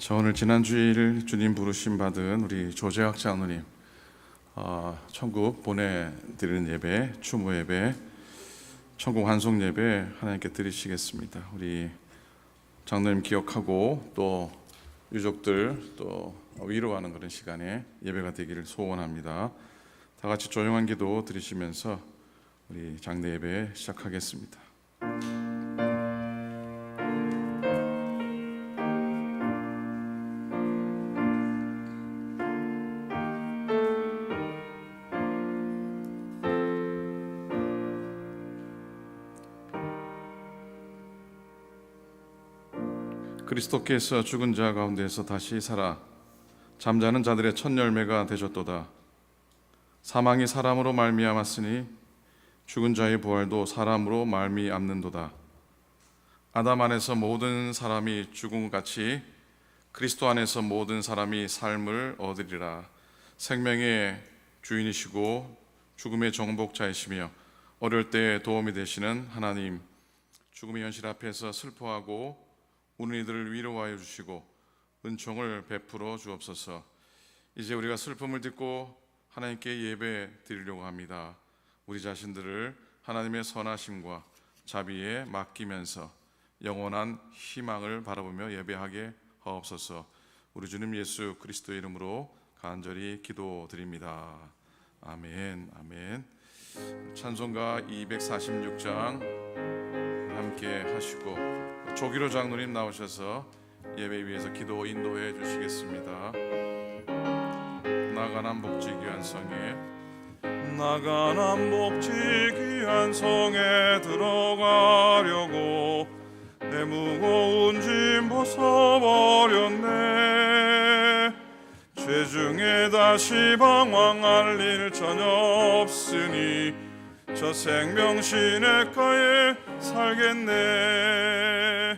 자, 오늘 지난 주일 주님 부르심 받은 우리 조재학 장로님 천국 보내드리는 예배, 추모 예배, 천국 환송 예배 하나님께 드리시겠습니다. 우리 장로님 기억하고 또 유족들 또 위로하는 그런 시간에 예배가 되기를 소원합니다. 다 같이 조용한 기도 드리시면서 우리 장례 예배 시작하겠습니다. 그리스도께서 죽은 자 가운데서 다시 살아 잠자는 자들의 첫 열매가 되셨도다. 사망이 사람으로 말미암았으니 죽은 자의 부활도 사람으로 말미암는도다. 아담 안에서 모든 사람이 죽은 것 같이 그리스도 안에서 모든 사람이 삶을 얻으리라. 생명의 주인이시고 죽음의 정복자이시며 어려울 때에 도움이 되시는 하나님, 죽음의 현실 앞에서 슬퍼하고 우는 이들을 위로하여 주시고 은총을 베풀어 주옵소서. 이제 우리가 슬픔을 듣고 하나님께 예배 드리려고 합니다. 우리 자신들을 하나님의 선하심과 자비에 맡기면서 영원한 희망을 바라보며 예배하게 하옵소서. 우리 주님 예수 그리스도의 이름으로 간절히 기도드립니다. 아멘. 아멘. 찬송가 246장 함께 하시고 조기로 장로님 나오셔서 예배 위에서 기도 인도해 주시겠습니다. 나가난 복지 귀한 성에 들어가려고 내 무거운 짐 벗어버렸네. 죄중에 다시 방황할 일 전혀 없으니 저 생명 시냇가에 살겠네.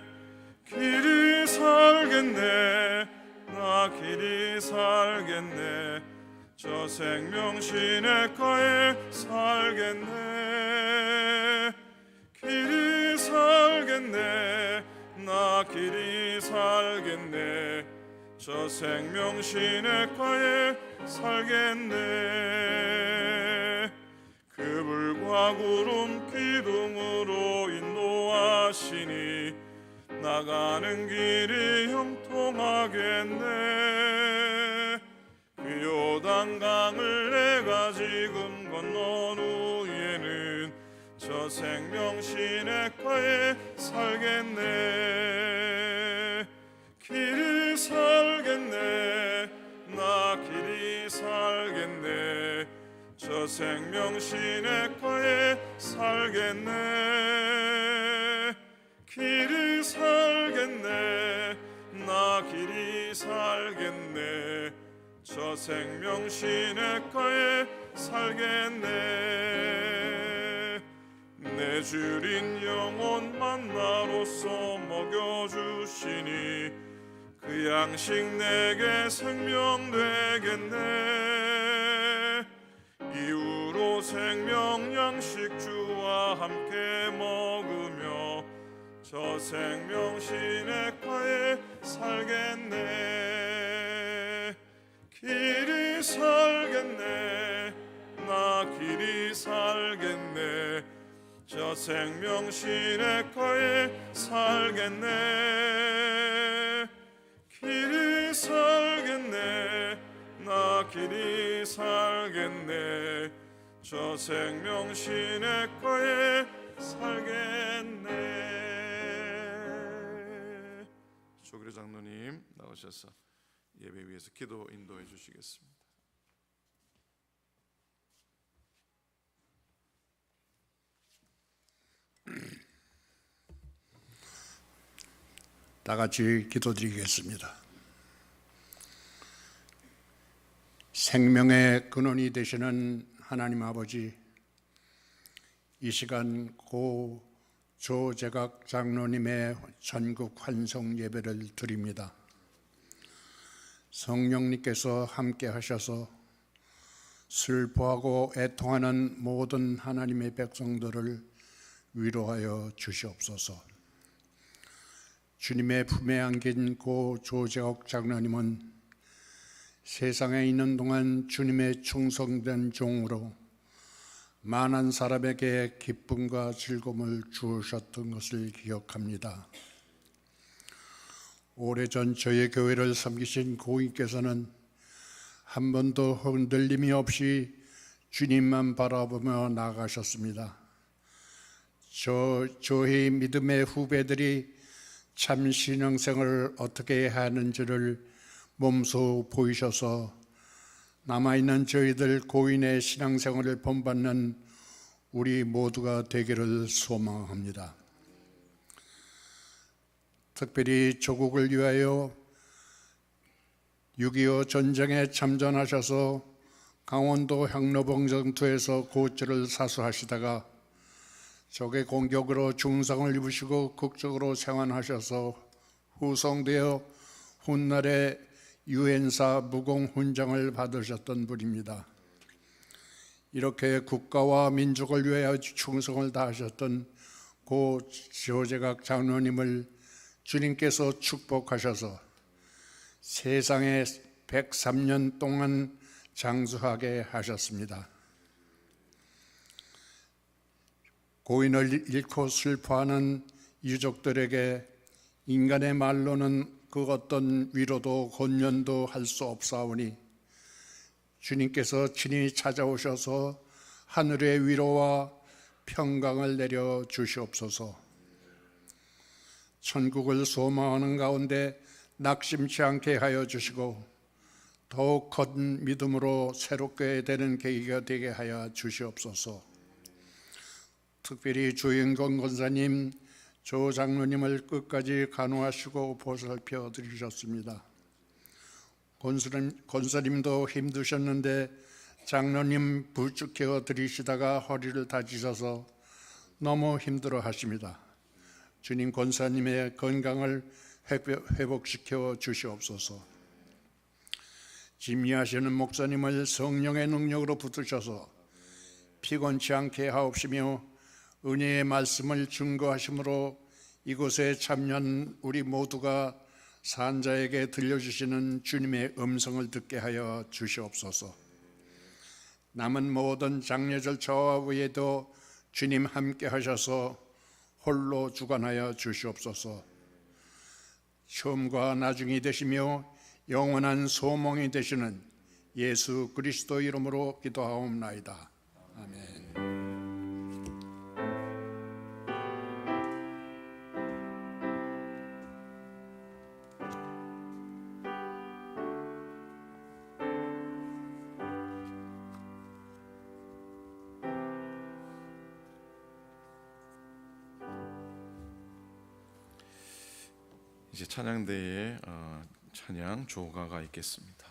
길이 살겠네. 나 길이 살겠네. 저 생명 시냇가에 살겠네. 길이 살겠네. 나 길이 살겠네. 저 생명 시냇가에 살겠네. 그 불과 구름 기둥으로 인도하시니 나가는 길이 형통하겠네. 그 요단강을 내가 지금 건넌 후에는 저 생명 시냇가에 살겠네. 길이 살겠네. 나 길이 살겠네. 저 생명 시냇가에 살겠네. 길이 살겠네. 나 길이 살겠네. 저 생명 시냇가에 살겠네. 내 주린 영혼 만나로서 먹여주시니 그 양식 내게 생명 되겠네. 이후로 생명 양식 주와 함께 먹으며 저 생명 시냇가에 살겠네. 길이 살겠네. 나 길이 살겠네. 저 생명 시냇가에 살겠네. 길이 살겠네. 나 길이 살겠네. 저 생명 시냇가에 살겠네. 조기로 장로님 나오셔서 예배 위에서 기도 인도해 주시겠습니다. 다 같이 기도드리겠습니다. 생명의 근원이 되시는 하나님 아버지, 이 시간 고 조재각 장로님의 전국 환송 예배를 드립니다. 성령님께서 함께 하셔서 슬퍼하고 애통하는 모든 하나님의 백성들을 위로하여 주시옵소서. 주님의 품에 안긴 고 조재옥 장로님은 세상에 있는 동안 주님의 충성된 종으로 많은 사람에게 기쁨과 즐거움을 주셨던 것을 기억합니다. 오래전 저희 교회를 섬기신 고인께서는 한 번도 흔들림이 없이 주님만 바라보며 나아가셨습니다. 저희 믿음의 후배들이 참 신앙생활을 어떻게 해야 하는지를 몸소 보이셔서 남아있는 저희들 고인의 신앙생활을 본받는 우리 모두가 되기를 소망합니다. 특별히 조국을 위하여 6.25 전쟁에 참전하셔서 강원도 향로봉 전투에서 고초를 사수하시다가 적의 공격으로 중상을 입으시고 극적으로 생환하셔서 후송되어 훗날에 유엔사 무공훈장을 받으셨던 분입니다. 이렇게 국가와 민족을 위하여 충성을 다하셨던 고 조재각 장로님을 주님께서 축복하셔서 세상에 103년 동안 장수하게 하셨습니다. 고인을 잃고 슬퍼하는 유족들에게 인간의 말로는 그 어떤 위로도 권면도 할 수 없사오니 주님께서 친히 찾아오셔서 하늘의 위로와 평강을 내려 주시옵소서. 천국을 소망하는 가운데 낙심치 않게 하여 주시고 더욱 큰 믿음으로 새롭게 되는 계기가 되게 하여 주시옵소서. 특별히 주인권 권사님, 조 장로님을 끝까지 간호하시고 보살펴 드리셨습니다. 권사님도 힘드셨는데 장로님 부축해 드리시다가 허리를 다치셔서 너무 힘들어 하십니다. 주님 권사님의 건강을 회복시켜 주시옵소서. 집리하시는 목사님을 성령의 능력으로 붙드셔서 피곤치 않게 하옵시며 은혜의 말씀을 증거하심으로 이곳에 참여한 우리 모두가 산자에게 들려주시는 주님의 음성을 듣게 하여 주시옵소서. 남은 모든 장례 절차와 외에도 주님 함께 하셔서 홀로 주관하여 주시옵소서. 처음과 나중이 되시며 영원한 소망이 되시는 예수 그리스도 이름으로 기도하옵나이다. 아멘. 이제 찬양대에 찬양 조가가 있겠습니다.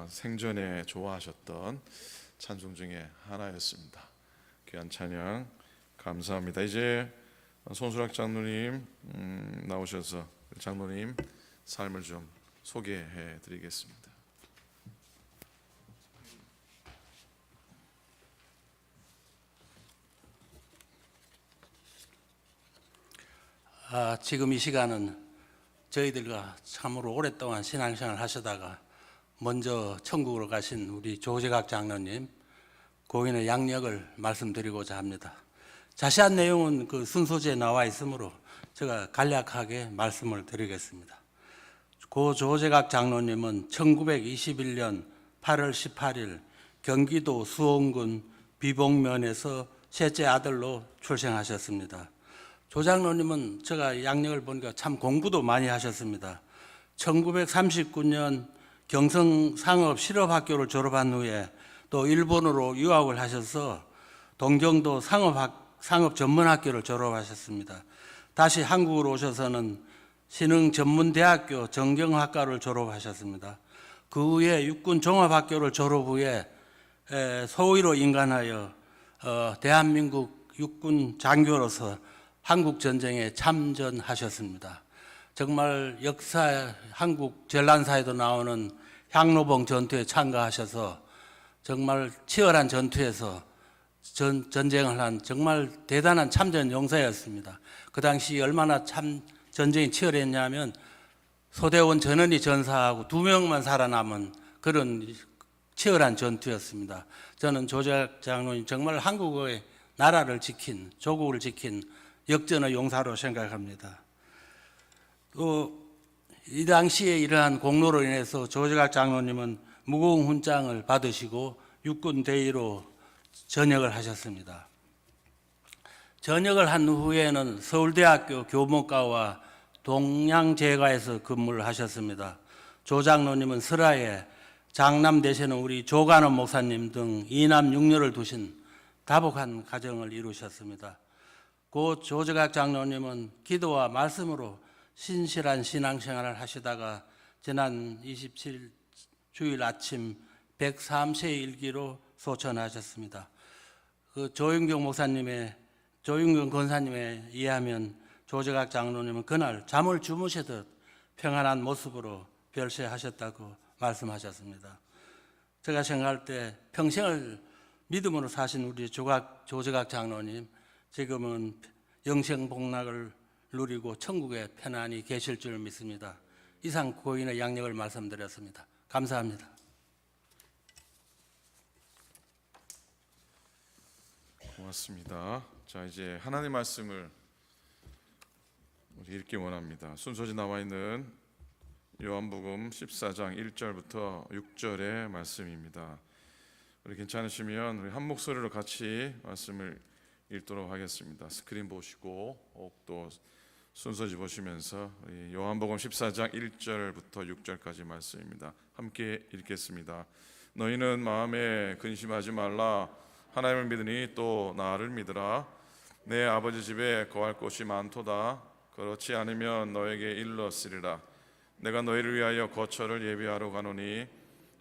생전에 좋아하셨던 찬송 중에 하나였습니다. 귀한 찬양 감사합니다. 이제 손수락 장로님 나오셔서 장로님 삶을 좀 소개해 드리겠습니다. 지금 이 시간은 저희들과 참으로 오랫동안 신앙생활 하시다가 먼저 천국으로 가신 우리 조재각 장로님 고인의 양력을 말씀드리고자 합니다. 자세한 내용은 그 순서지에 나와 있으므로 제가 간략하게 말씀을 드리겠습니다. 고 조재각 장로님은 1921년 8월 18일 경기도 수원군 비봉면에서 셋째 아들로 출생하셨습니다. 조 장로님은 제가 양력을 보니까 참 공부도 많이 하셨습니다. 1939년 경성상업실업학교를 졸업한 후에 또 일본으로 유학을 하셔서 동경도 상업전문학교를 졸업하셨습니다. 다시 한국으로 오셔서는 신흥전문대학교 정경학과를 졸업하셨습니다. 그 후에 육군종합학교를 졸업 후에 소위로 인간하여 대한민국 육군 장교로서 한국전쟁에 참전하셨습니다. 정말 역사 한국 전란사에도 나오는 향로봉 전투에 참가하셔서 정말 치열한 전투에서 전쟁을 한 정말 대단한 참전 용사였습니다. 그 당시 얼마나 전쟁이 치열했냐면 소대원 전원이 전사하고 2명만 살아남은 그런 치열한 전투였습니다. 저는 조재각 장로님 정말 한국의 나라를 지킨, 조국을 지킨 역전의 용사로 생각합니다. 또 이 당시에 이러한 공로로 인해서 조재각 장로님은 무공 훈장을 받으시고 육군 대위로 전역을 하셨습니다. 전역을 한 후에는 서울대학교 교목과와 동양제과에서 근무를 하셨습니다. 조 장로님은 설화에 장남되시는 우리 조관원 목사님 등 이남 육녀를 두신 다복한 가정을 이루셨습니다. 고 조재각 장로님은 기도와 말씀으로 신실한 신앙생활을 하시다가 지난 27일 주일 아침 103세의 일기로 소천하셨습니다. 그 조윤경 권사님에 의하면 조재각 장로님은 그날 잠을 주무시듯 평안한 모습으로 별세하셨다고 말씀하셨습니다. 제가 생각할 때 평생을 믿음으로 사신 우리 조재각 장로님 지금은 영생복락을 누리고 천국에 편안히 계실 줄 믿습니다. 이상 고인의 양력을 말씀드렸습니다. 감사합니다. 고맙습니다. 자, 이제 하나님의 말씀을 우리 읽기 원합니다. 순서지 나와 있는 요한복음 14장 1절부터 6절의 말씀입니다. 우리 괜찮으시면 우리 한 목소리로 같이 말씀을 읽도록 하겠습니다. 스크린 보시고 또 순서지 보시면서 요한복음 14장 1절부터 6절까지 말씀입니다. 함께 읽겠습니다. 너희는 마음에 근심하지 말라. 하나님을 믿으니 또 나를 믿으라. 내 아버지 집에 거할 곳이 많도다. 그렇지 않으면 너에게 일렀으리라. 내가 너희를 위하여 거처를 예비하러 가노니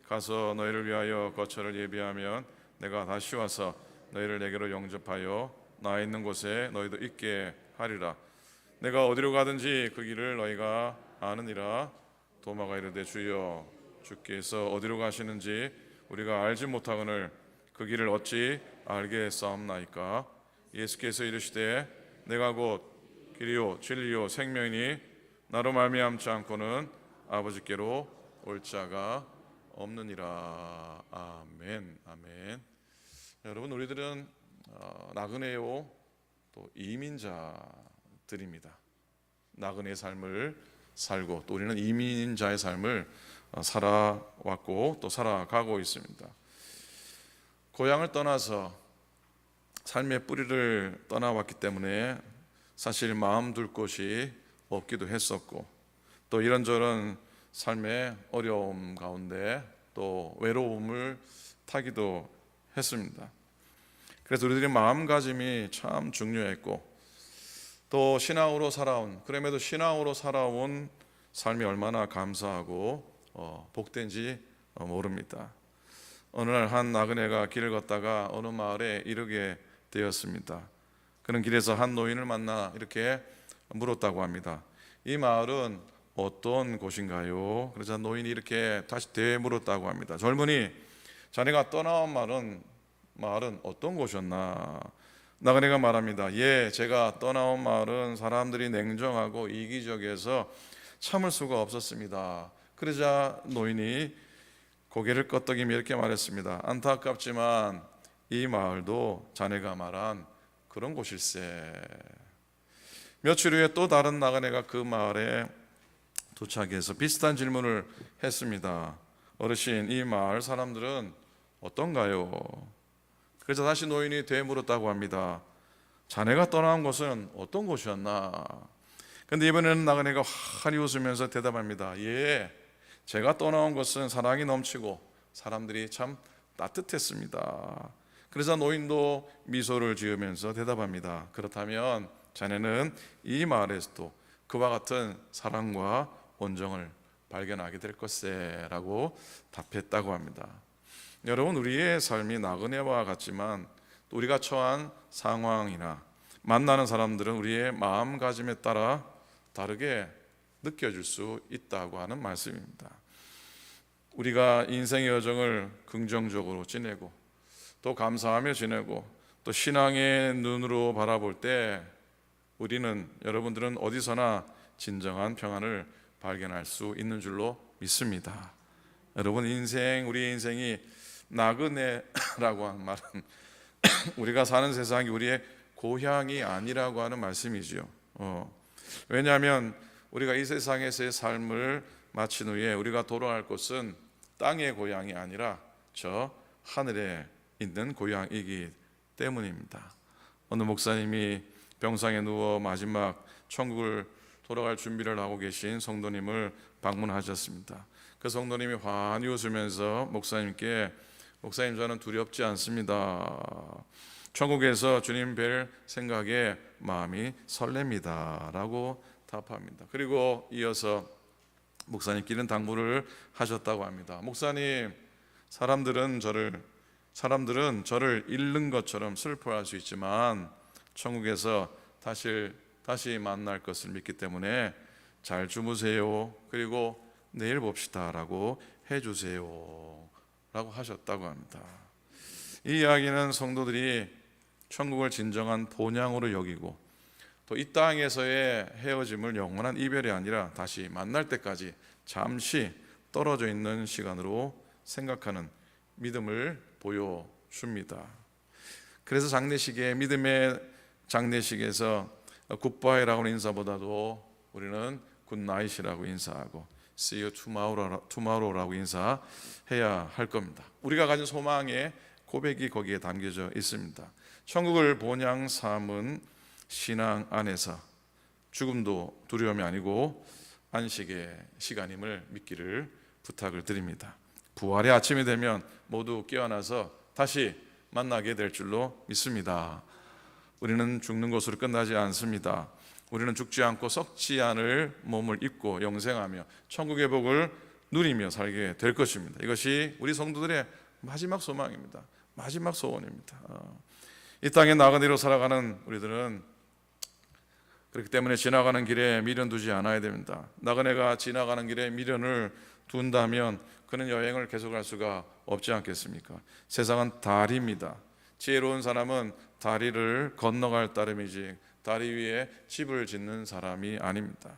가서 너희를 위하여 거처를 예비하면 내가 다시 와서 너희를 내게로 영접하여 나 있는 곳에 너희도 있게 하리라. 내가 어디로 가든지 그 길을 너희가 아느니라. 도마가 이르되 주여 주께서 어디로 가시는지 우리가 알지 못하거늘 그 길을 어찌 알겠사옵나이까. 예수께서 이르시되 내가 곧 길이요 진리요 생명이니 나로 말미암지 않고는 아버지께로 올 자가 없느니라. 아멘. 아멘. 여러분, 우리들은 나그네요 또 이민자들입니다. 나그네의 삶을 살고 또 우리는 이민자의 삶을 살아왔고 또 살아가고 있습니다. 고향을 떠나서 삶의 뿌리를 떠나왔기 때문에 사실 마음 둘 곳이 없기도 했었고 또 이런저런 삶의 어려움 가운데 또 외로움을 타기도 했습니다. 그래서 우리들의 마음가짐이 참 중요했고 또 신앙으로 살아온, 그럼에도 신앙으로 살아온 삶이 얼마나 감사하고 복된지 모릅니다. 어느 날 한 나그네가 길을 걷다가 어느 마을에 이르게 되었습니다. 그는 길에서 한 노인을 만나 이렇게 물었다고 합니다. 이 마을은 어떤 곳인가요? 그러자 노인이 이렇게 다시 되물었다고 합니다. 젊은이, 자네가 떠나온 마을은 어떤 곳이었나? 나그네가 말합니다. 예, 제가 떠나온 마을은 사람들이 냉정하고 이기적이어서 참을 수가 없었습니다. 그러자 노인이 고개를 끄덕이며 이렇게 말했습니다. 안타깝지만 이 마을도 자네가 말한 그런 곳일세. 며칠 후에 또 다른 나그네가 그 마을에 도착해서 비슷한 질문을 했습니다. 어르신, 이 마을 사람들은 어떤가요? 그래서 다시 노인이 되물었다고 합니다. 자네가 떠나온 곳은 어떤 곳이었나? 근데 이번에는 나그네가 환히 웃으면서 대답합니다. 예, 제가 떠나온 곳은 사랑이 넘치고 사람들이 참 따뜻했습니다. 그래서 노인도 미소를 지으면서 대답합니다. 그렇다면 자네는 이 마을에서도 그와 같은 사랑과 온정을 발견하게 될 것세 라고 답했다고 합니다. 여러분, 우리의 삶이 나그네와 같지만 또 우리가 처한 상황이나 만나는 사람들은 우리의 마음가짐에 따라 다르게 느껴질 수 있다고 하는 말씀입니다. 우리가 인생의 여정을 긍정적으로 지내고 또 감사하며 지내고 또 신앙의 눈으로 바라볼 때 우리는, 여러분들은 어디서나 진정한 평안을 발견할 수 있는 줄로 믿습니다. 여러분, 우리의 인생이 나그네라고 하는 말은 우리가 사는 세상이 우리의 고향이 아니라고 하는 말씀이지요. 왜냐하면 우리가 이 세상에서의 삶을 마친 후에 우리가 돌아갈 곳은 땅의 고향이 아니라 저 하늘에 있는 고향이기 때문입니다. 어느 목사님이 병상에 누워 마지막 천국을 돌아갈 준비를 하고 계신 성도님을 방문하셨습니다. 그 성도님이 환히 웃으면서 목사님께, 목사님, 저는 두렵지 않습니다. 천국에서 주님 뵐 생각에 마음이 설렙니다 라고 답합니다. 그리고 이어서 목사님끼리는 당부를 하셨다고 합니다. 목사님, 사람들은 저를 잃는 것처럼 슬퍼할 수 있지만 천국에서 다시 만날 것을 믿기 때문에 잘 주무세요. 그리고 내일 봅시다 라고 해주세요 라고 하셨다고 합니다. 이 이야기는 성도들이 천국을 진정한 본향으로 여기고 또 이 땅에서의 헤어짐을 영원한 이별이 아니라 다시 만날 때까지 잠시 떨어져 있는 시간으로 생각하는 믿음을 보여줍니다. 그래서 장례식에, 믿음의 장례식에서 굿바이라고 인사보다도 우리는 굿나잇이라고 인사하고 See you tomorrow라고 인사해야 할 겁니다. 우리가 가진 소망의 고백이 거기에 담겨져 있습니다. 천국을 본향 삼은 신앙 안에서 죽음도 두려움이 아니고 안식의 시간임을 믿기를 부탁을 드립니다. 부활의 아침이 되면 모두 깨어나서 다시 만나게 될 줄로 믿습니다. 우리는 죽는 것으로 끝나지 않습니다. 우리는 죽지 않고 썩지 않을 몸을 입고 영생하며 천국의 복을 누리며 살게 될 것입니다. 이것이 우리 성도들의 마지막 소망입니다. 마지막 소원입니다. 이 땅에 나그네로 살아가는 우리들은 그렇기 때문에 지나가는 길에 미련 두지 않아야 됩니다. 나그네가 지나가는 길에 미련을 둔다면 그는 여행을 계속할 수가 없지 않겠습니까? 세상은 다리입니다. 지혜로운 사람은 다리를 건너갈 따름이지 다리 위에 집을 짓는 사람이 아닙니다.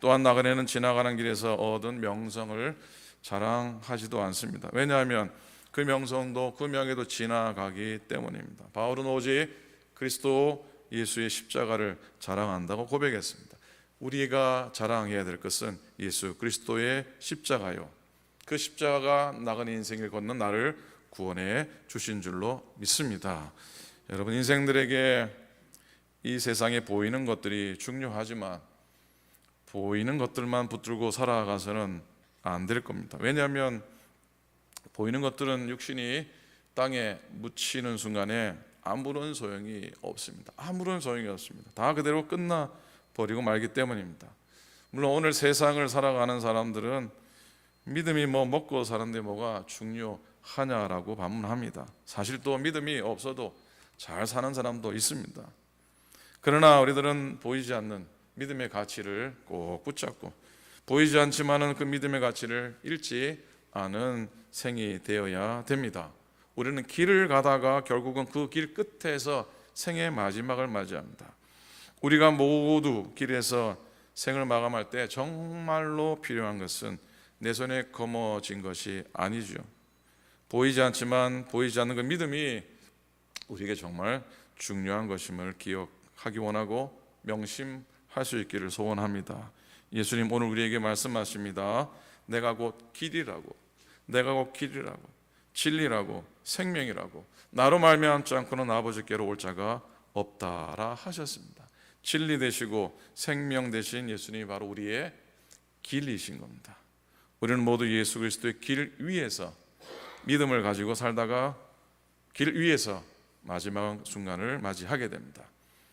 또한 나그네는 지나가는 길에서 얻은 명성을 자랑하지도 않습니다. 왜냐하면 그 명성도 그 명예도 지나가기 때문입니다. 바울은 오직 그리스도 예수의 십자가를 자랑한다고 고백했습니다. 우리가 자랑해야 될 것은 예수 그리스도의 십자가요, 그 십자가가 나그네 인생을 걷는 나를 구원해 주신 줄로 믿습니다. 여러분, 인생들에게 이 세상에 보이는 것들이 중요하지만 보이는 것들만 붙들고 살아가서는 안 될 겁니다. 왜냐하면 보이는 것들은 육신이 땅에 묻히는 순간에 아무런 소용이 없습니다. 아무런 소용이 없습니다. 다 그대로 끝나버리고 말기 때문입니다. 물론 오늘 세상을 살아가는 사람들은 믿음이 뭐 먹고 사는데 뭐가 중요하냐라고 반문합니다. 사실 또 믿음이 없어도 잘 사는 사람도 있습니다. 그러나 우리들은 보이지 않는 믿음의 가치를 꼭 붙잡고 보이지 않지만은 그 믿음의 가치를 잃지 않은 생이 되어야 됩니다. 우리는 길을 가다가 결국은 그 길 끝에서 생의 마지막을 맞이합니다. 우리가 모두 길에서 생을 마감할 때 정말로 필요한 것은 내 손에 거머쥔 것이 아니죠. 보이지 않지만 보이지 않는 그 믿음이 우리에게 정말 중요한 것임을 기억하기 원하고 명심할 수 있기를 소원합니다. 예수님 오늘 우리에게 말씀하십니다. 내가 곧 길이라고, 내가 곧 길이라고, 진리라고, 생명이라고, 나로 말미암지 않고는 아버지께로 올 자가 없다라 하셨습니다. 진리 되시고 생명 되신 예수님이 바로 우리의 길이신 겁니다. 우리는 모두 예수 그리스도의 길 위에서 믿음을 가지고 살다가 길 위에서 마지막 순간을 맞이하게 됩니다.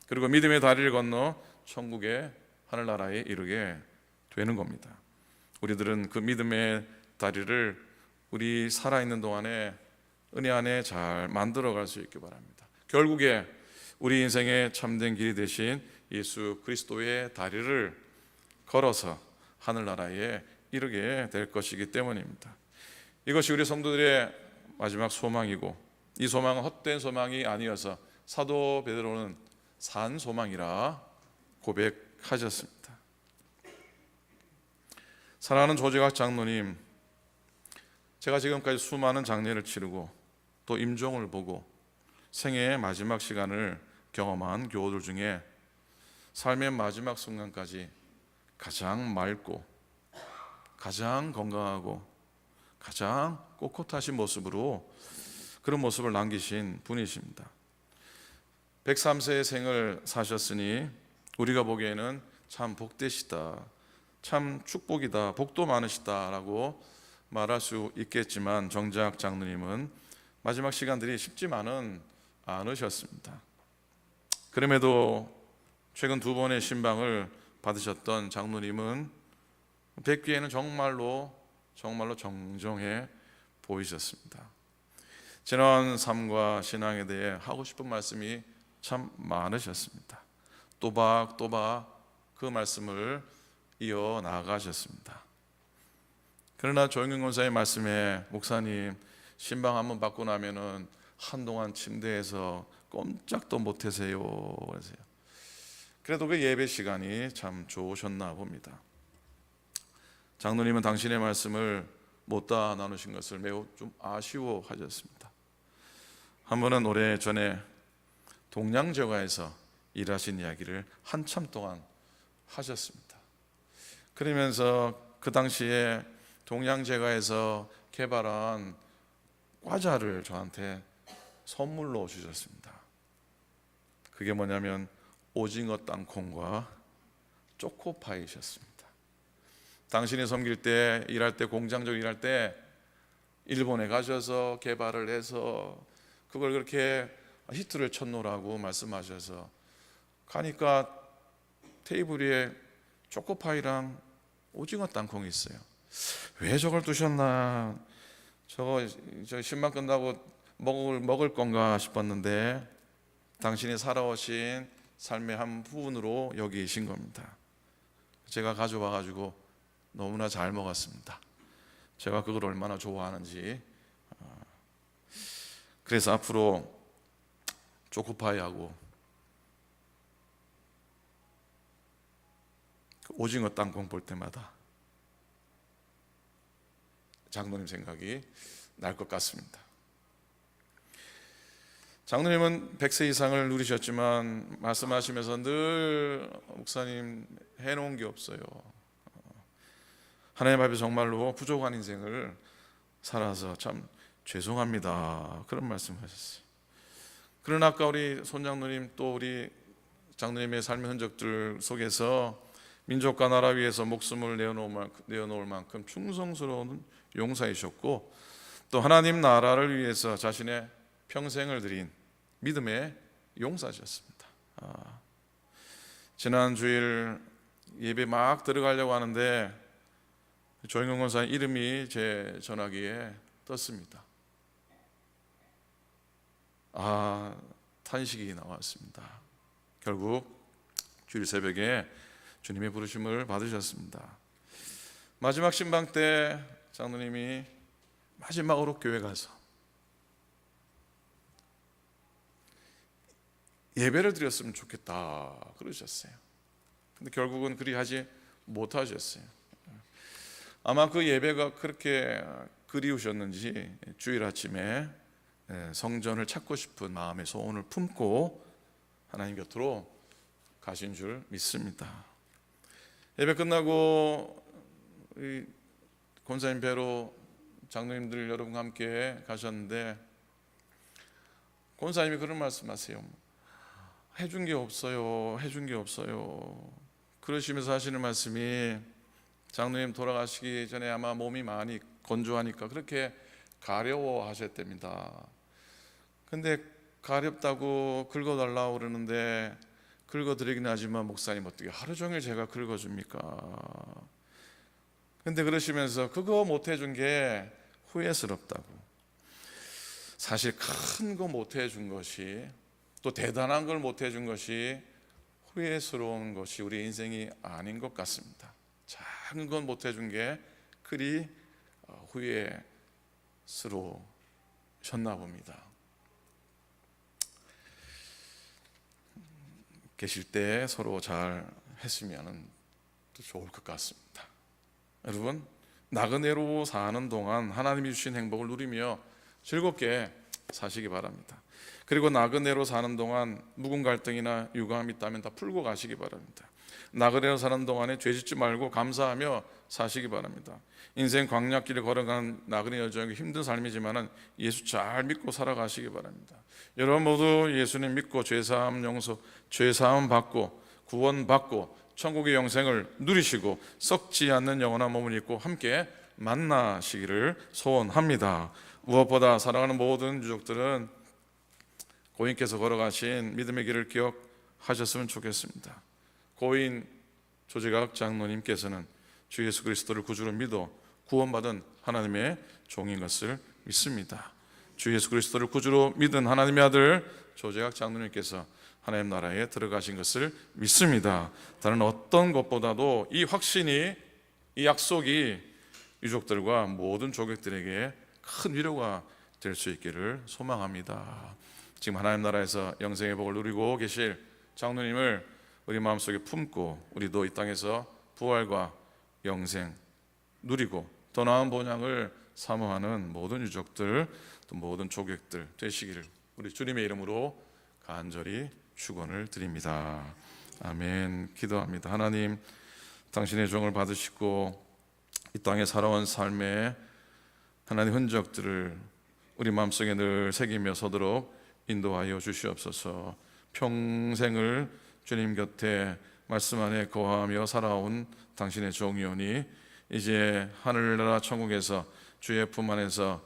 그리고 믿음의 다리를 건너 천국의 하늘나라에 이르게 되는 겁니다. 우리들은 그 믿음의 다리를 우리 살아있는 동안에 은혜 안에 잘 만들어갈 수 있기 바랍니다. 결국에 우리 인생의 참된 길이 되신 예수 그리스도의 다리를 걸어서 하늘나라에 이르게 될 것이기 때문입니다. 이것이 우리 성도들의 마지막 소망이고 이 소망은 헛된 소망이 아니어서 사도 베드로는 산 소망이라 고백하셨습니다. 사랑하는 조재각 장로님, 제가 지금까지 수많은 장례를 치르고 또 임종을 보고 생애의 마지막 시간을 경험한 교우들 중에 삶의 마지막 순간까지 가장 맑고 가장 건강하고 가장 꼿꼿하신 모습으로 그런 모습을 남기신 분이십니다. 103세의 생을 사셨으니 우리가 보기에는 참 복되시다, 참 축복이다, 복도 많으시다라고 말할 수 있겠지만 정작 장로님은 마지막 시간들이 쉽지만은 않으셨습니다. 그럼에도 최근 2번의 신방을 받으셨던 장로님은 뵙기에는 정말로 정정해 보이셨습니다. 지난 삶과 신앙에 대해 하고 싶은 말씀이 참 많으셨습니다. 또박또박 그 말씀을 이어 나가셨습니다. 그러나 조영균 권사의 말씀에 목사님 신방 한번 받고 나면은 한동안 침대에서 꼼짝도 못하세요 그러세요. 그래도 그 예배 시간이 참 좋으셨나 봅니다. 장로님은 당신의 말씀을 못다 나누신 것을 매우 좀 아쉬워하셨습니다. 한 번은 오래전에 동양제과에서 일하신 이야기를 한참 동안 하셨습니다. 그러면서 그 당시에 동양제과에서 개발한 과자를 저한테 선물로 주셨습니다. 그게 뭐냐면 오징어 땅콩과 초코파이셨습니다. 당신이 섬길 때, 일할 때, 공장적으로 일할 때 일본에 가셔서 개발을 해서 그걸 그렇게 히트를 쳤노라고 말씀하셔서 가니까 테이블 위에 초코파이랑 오징어 땅콩이 있어요. 왜 저걸 두셨나? 저 신방 끝나고 먹을 건가 싶었는데 당신이 살아오신 삶의 한 부분으로 여기신 겁니다. 제가 가져와 가지고 너무나 잘 먹었습니다. 제가 그걸 얼마나 좋아하는지. 그래서 앞으로 초코파이하고 오징어 땅콩 볼 때마다 장로님 생각이 날 것 같습니다. 장로님은 100세 이상을 누리셨지만 말씀하시면서 늘 목사님 해놓은 게 없어요. 하나님 앞에 정말로 부족한 인생을 살아서 참 죄송합니다, 그런 말씀하셨어요. 그러나 아까 우리 손장로님 또 우리 장로님의 삶의 흔적들 속에서 민족과 나라 위해서 목숨을 내어놓을 만큼 충성스러운 용사이셨고 또 하나님 나라를 위해서 자신의 평생을 드린 믿음의 용사셨습니다. 지난 주일 예배 막 들어가려고 하는데 조영경 권사님 이름이 제 전화기에 떴습니다. 탄식이 나왔습니다. 결국 주일 새벽에 주님의 부르심을 받으셨습니다. 마지막 신방 때 장로님이 마지막으로 교회 가서 예배를 드렸으면 좋겠다 그러셨어요. 근데 결국은 그리 하지 못하셨어요. 아마 그 예배가 그렇게 그리우셨는지 주일 아침에 성전을 찾고 싶은 마음의 소원을 품고 하나님 곁으로 가신 줄 믿습니다. 예배 끝나고 권사님 뵈러 장로님들 여러분과 함께 가셨는데 권사님이 그런 말씀하세요. 해준 게 없어요. 해준 게 없어요. 그러시면서 하시는 말씀이 장로님 돌아가시기 전에 아마 몸이 많이 건조하니까 그렇게 가려워하셨답니다. 근데 가렵다고 긁어달라고 그러는데 긁어드리긴 하지만 목사님 어떻게 하루 종일 제가 긁어줍니까? 근데 그러시면서 그거 못해준 게 후회스럽다고. 사실 큰 거 못해준 것이 또 대단한 걸 못해준 것이 후회스러운 것이 우리 인생이 아닌 것 같습니다. 작은 건 못해준 게 그리 후회스러우셨나 봅니다. 계실 때 서로 잘 했으면 좋을 것 같습니다. 여러분, 나그네로 사는 동안 하나님이 주신 행복을 누리며 즐겁게 사시기 바랍니다. 그리고 나그네로 사는 동안 묵은 갈등이나 유감이 있다면 다 풀고 가시기 바랍니다. 나그네로 사는 동안에 죄짓지 말고 감사하며 사시기 바랍니다. 인생 광야길을 걸어가는 나그네 여정이 힘든 삶이지만 예수 잘 믿고 살아가시기 바랍니다. 여러분 모두 예수님 믿고 죄사함 용서, 죄사함 받고 구원 받고 천국의 영생을 누리시고 썩지 않는 영원한 몸을 입고 함께 만나시기를 소원합니다. 무엇보다 사랑하는 모든 유족들은 고인께서 걸어가신 믿음의 길을 기억하셨으면 좋겠습니다. 고인 조재각 장로님께서는 주 예수 그리스도를 구주로 믿어 구원받은 하나님의 종인 것을 믿습니다. 주 예수 그리스도를 구주로 믿은 하나님의 아들 조재각 장로님께서 하나님 나라에 들어가신 것을 믿습니다. 다른 어떤 것보다도 이 확신이, 이 약속이 유족들과 모든 조객들에게 큰 위로가 될 수 있기를 소망합니다. 지금 하나님 나라에서 영생의 복을 누리고 계실 장로님을 우리 마음속에 품고 우리도 이 땅에서 부활과 영생 누리고 더 나은 본향을 사모하는 모든 유족들 또 모든 조객들 되시기를 우리 주님의 이름으로 간절히 축원을 드립니다. 아멘. 기도합니다. 하나님, 당신의 종을 받으시고 이 땅에 살아온 삶의 하나님 흔적들을 우리 마음속에 늘 새기며 서도록 인도하여 주시옵소서. 평생을 주님 곁에 말씀 안에 거하며 살아온 당신의 종이오니 이제 하늘나라 천국에서 주의 품 안에서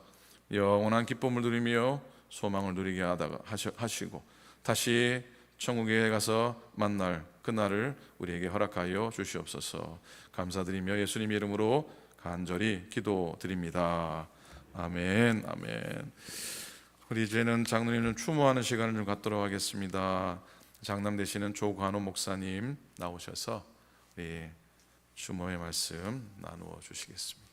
영원한 기쁨을 누리며 소망을 누리게 하시고 다시 천국에 가서 만날 그날을 우리에게 허락하여 주시옵소서. 감사드리며 예수님의 이름으로 간절히 기도드립니다. 아멘. 아멘. 우리 이제는 장로님을 추모하는 시간을 좀 갖도록 하겠습니다. 장남 되시는 조관호 목사님 나오셔서 우리 추모의 말씀 나누어 주시겠습니다.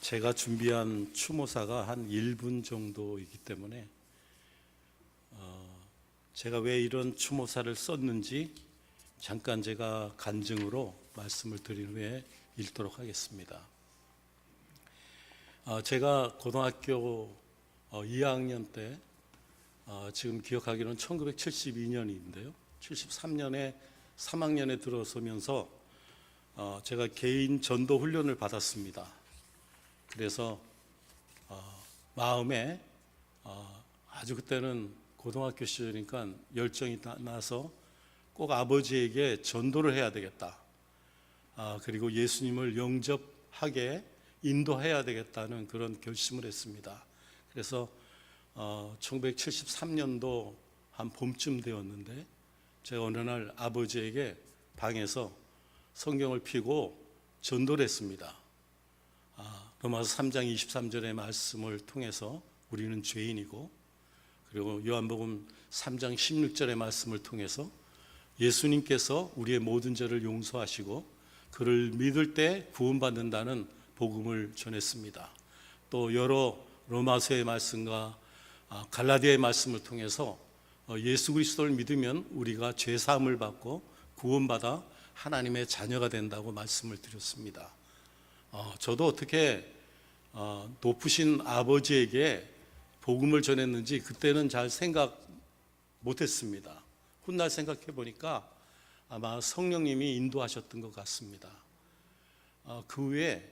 제가 준비한 추모사가 한 1분 정도이기 때문에 제가 왜 이런 추모사를 썼는지 잠깐 제가 간증으로 말씀을 드린 후에 읽도록 하겠습니다. 제가 고등학교 2학년 때 지금 기억하기로는 1972년인데요. 73년에 3학년에 들어서면서 제가 개인 전도 훈련을 받았습니다. 그래서 마음에 아주 그때는 고등학교 시절이니까 열정이 나서 꼭 아버지에게 전도를 해야 되겠다. 그리고 예수님을 영접하게 인도해야 되겠다는 그런 결심을 했습니다. 그래서 1973년도 한 봄쯤 되었는데 제가 어느 날 아버지에게 방에서 성경을 펴고 전도를 했습니다. 로마서 3장 23절의 말씀을 통해서 우리는 죄인이고, 그리고 요한복음 3장 16절의 말씀을 통해서 예수님께서 우리의 모든 죄를 용서하시고 그를 믿을 때 구원받는다는 복음을 전했습니다. 또 여러 로마서의 말씀과 갈라디아의 말씀을 통해서 예수 그리스도를 믿으면 우리가 죄 사함을 받고 구원받아 하나님의 자녀가 된다고 말씀을 드렸습니다. 저도 어떻게 높으신 아버지에게 복음을 전했는지 그때는 잘 생각 못했습니다. 훗날 생각해 보니까 아마 성령님이 인도하셨던 것 같습니다. 그 후에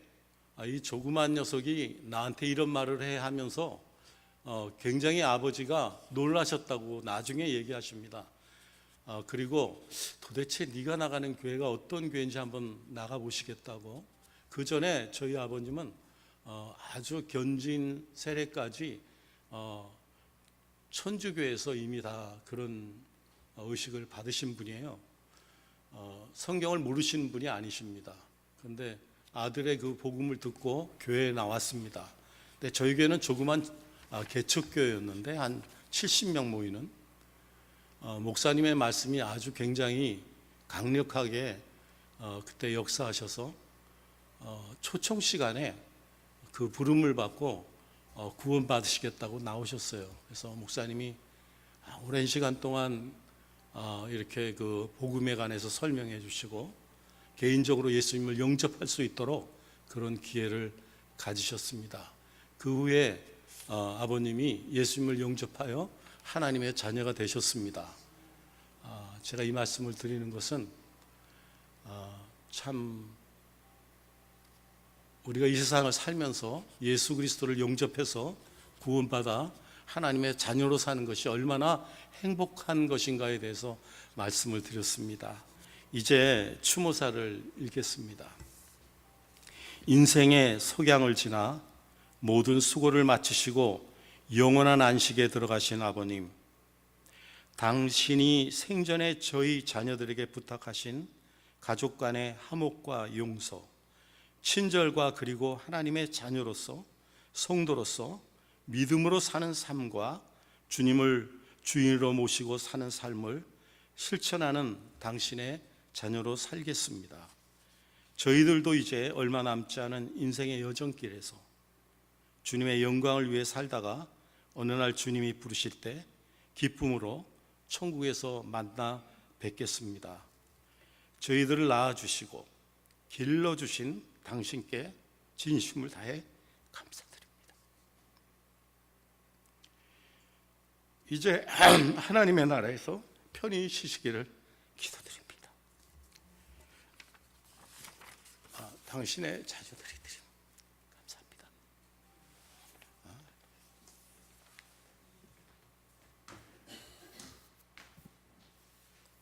이 조그만 녀석이 나한테 이런 말을 해 하면서 굉장히 아버지가 놀라셨다고 나중에 얘기하십니다. 그리고 도대체 네가 나가는 교회가 어떤 교회인지 한번 나가보시겠다고. 그 전에 저희 아버님은 아주 견진 세례까지 천주교에서 이미 다 그런 의식을 받으신 분이에요. 성경을 모르시는 분이 아니십니다. 그런데 아들의 그 복음을 듣고 교회에 나왔습니다. 근데 저희 교회는 조그만 개척교회였는데 한 70명 모이는, 목사님의 말씀이 아주 굉장히 강력하게 그때 역사하셔서 초청 시간에 그 부름을 받고 구원 받으시겠다고 나오셨어요. 그래서 목사님이 오랜 시간 동안 이렇게 그 복음에 관해서 설명해 주시고 개인적으로 예수님을 영접할 수 있도록 그런 기회를 가지셨습니다. 그 후에 아버님이 예수님을 영접하여 하나님의 자녀가 되셨습니다. 제가 이 말씀을 드리는 것은 참 우리가 이 세상을 살면서 예수 그리스도를 영접해서 구원받아 하나님의 자녀로 사는 것이 얼마나 행복한 것인가에 대해서 말씀을 드렸습니다. 이제 추모사를 읽겠습니다. 인생의 석양을 지나 모든 수고를 마치시고 영원한 안식에 들어가신 아버님, 당신이 생전에 저희 자녀들에게 부탁하신 가족 간의 화목과 용서, 친절과 그리고 하나님의 자녀로서 성도로서 믿음으로 사는 삶과 주님을 주인으로 모시고 사는 삶을 실천하는 당신의 자녀로 살겠습니다. 저희들도 이제 얼마 남지 않은 인생의 여정길에서 주님의 영광을 위해 살다가 어느 날 주님이 부르실 때 기쁨으로 천국에서 만나 뵙겠습니다. 저희들을 낳아주시고 길러주신 당신께 진심을 다해 감사드립니다. 이제 하나님의 나라에서 편히 쉬시기를 기도드립니다. 당신의 자녀들이 드림 감사합니다.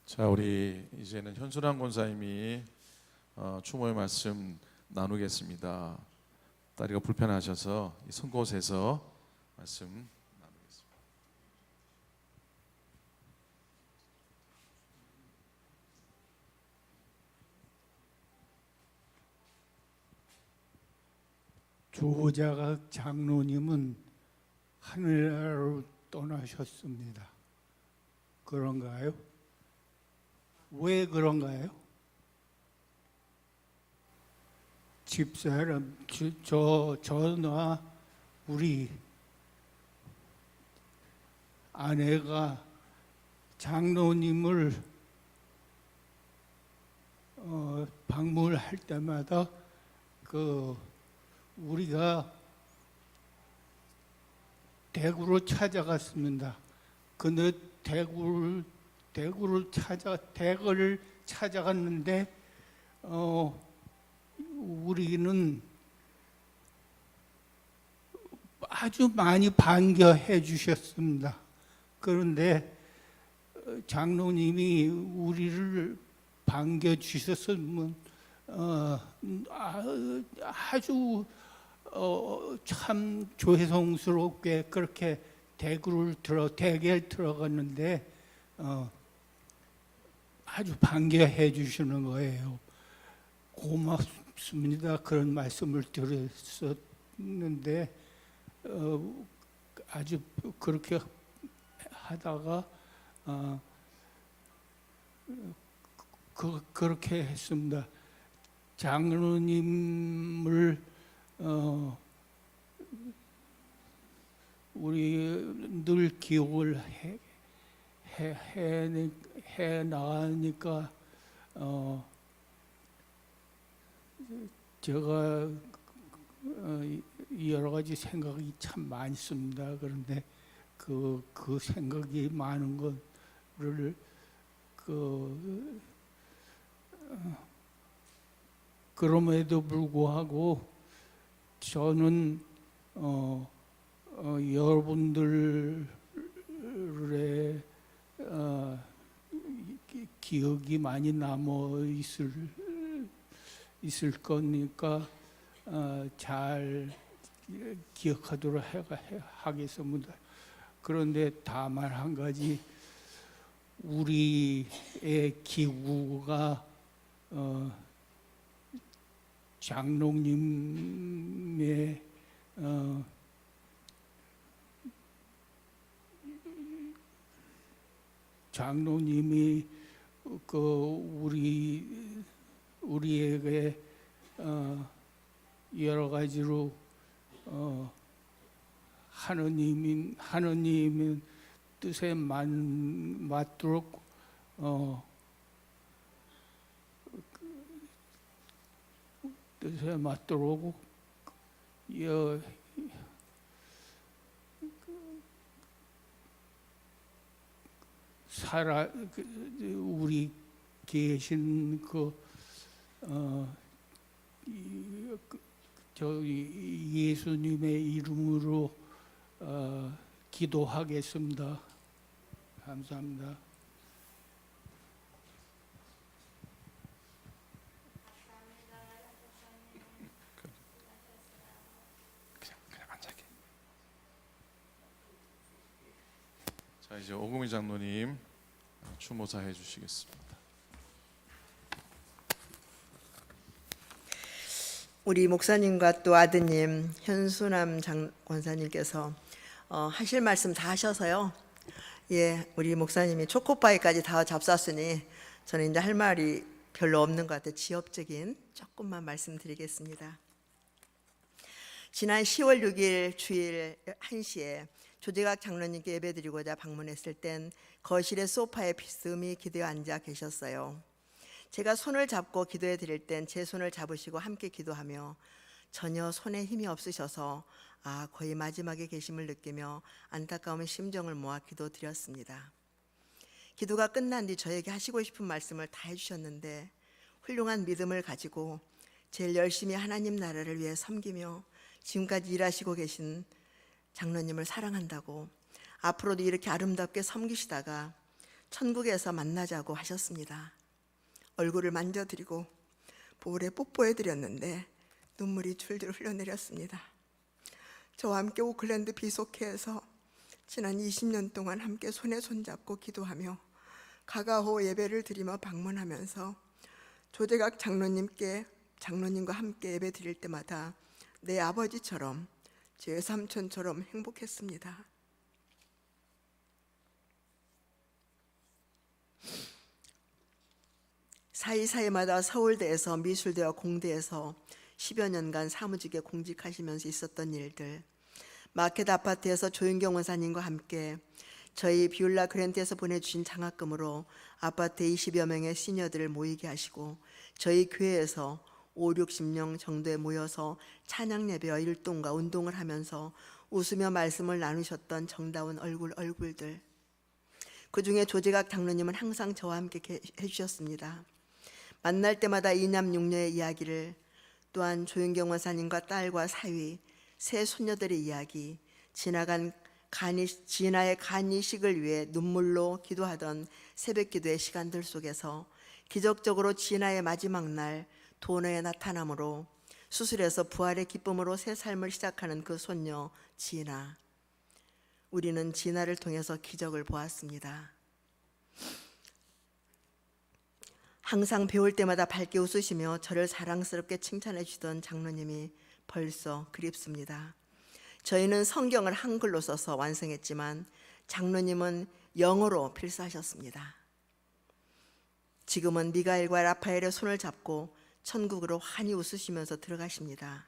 자, 우리 이제는 현순환 권사님이 추모의 말씀 나누겠습니다. 다리가 불편하셔서 선 곳에서 말씀 나누겠습니다. 조자각 장로님은 하늘나라로 떠나셨습니다. 그런가요? 왜 그런가요? 집사람, 저나 우리 아내가 장로님을 방문할 때마다 우리가 대구로 찾아갔습니다. 근데 대구를 찾아갔는데 우리는 아주 많이 반겨해 주셨습니다. 그런데 장로님이 우리를 반겨 주셨으면 아주 참 죄송스럽게 그렇게 대게를 들어갔는데 아주 반겨해 주시는 거예요. 고맙습니다. 그런 말씀을 드렸었는데 아주 그렇게 하다가 그렇게 했습니다. 장로님을 우리 늘 기억을 해 나가니까 제가 여러 가지 생각이 참 많습니다. 그런데 그 생각이 많은 거를 그럼에도 불구하고 저는 여러분들의 기억이 많이 남아 있을 거니까 잘 기억하도록 하겠습니다. 그런데 다만 한 가지, 우리의 기구가 장로님의 장로님이 우리에게 여러 가지로 하느님의 뜻에 맞도록 뜻에 맞도록 우리 계신 예수님의 이름으로 기도하겠습니다. 감사합니다. 그냥 앉아게. 자, 이제 오금희 장로님 추모사 해주시겠습니다. 우리 목사님과 또 아드님 현수남 권사님께서 하실 말씀 다 하셔서요. 예, 우리 목사님이 초코파이까지 다 잡쌌으니 저는 이제 할 말이 별로 없는 것 같아요. 지엽적인 조금만 말씀드리겠습니다. 지난 10월 6일 주일 1시에 조재각 장로님께 예배드리고자 방문했을 땐 거실의 소파에 비스듬히 기대어 앉아 계셨어요. 제가 손을 잡고 기도해 드릴 땐 제 손을 잡으시고 함께 기도하며 전혀 손에 힘이 없으셔서 거의 마지막에 계심을 느끼며 안타까운 심정을 모아 기도 드렸습니다. 기도가 끝난 뒤 저에게 하시고 싶은 말씀을 다 해주셨는데, 훌륭한 믿음을 가지고 제일 열심히 하나님 나라를 위해 섬기며 지금까지 일하시고 계신 장로님을 사랑한다고, 앞으로도 이렇게 아름답게 섬기시다가 천국에서 만나자고 하셨습니다. 얼굴을 만져드리고 볼에 뽀뽀해드렸는데 눈물이 줄줄 흘러내렸습니다. 저와 함께 오클랜드 비속회에서 지난 20년 동안 함께 손에 손잡고 기도하며 가가호 예배를 드리며 방문하면서 조재각 장로님과 함께 예배 드릴 때마다 내 아버지처럼 제 삼촌처럼 행복했습니다. 사이사이마다 서울대에서 미술대와 공대에서 10여 년간 사무직에 공직하시면서 있었던 일들, 마켓 아파트에서 조윤경 원사님과 함께 저희 비올라 그랜트에서 보내주신 장학금으로 아파트에 20여 명의 시니어들을 모이게 하시고 저희 교회에서 5, 60명 정도에 모여서 찬양 예배와 율동과 운동을 하면서 웃으며 말씀을 나누셨던 정다운 얼굴들, 그 중에 조재각 장로님은 항상 저와 함께 해주셨습니다. 만날 때마다 이남 육녀의 이야기를, 또한 조윤경 원사님과 딸과 사위, 세 손녀들의 이야기, 진아의 간이식을 위해 눈물로 기도하던 새벽기도의 시간들 속에서 기적적으로 진아의 마지막 날 도너의 나타남으로 수술해서 부활의 기쁨으로 새 삶을 시작하는 그 손녀 진아, 우리는 진아를 통해서 기적을 보았습니다. 항상 배울 때마다 밝게 웃으시며 저를 사랑스럽게 칭찬해 주던 장로님이 벌써 그립습니다. 저희는 성경을 한글로 써서 완성했지만 장로님은 영어로 필사하셨습니다. 지금은 미가엘과 라파엘의 손을 잡고 천국으로 환히 웃으시면서 들어가십니다.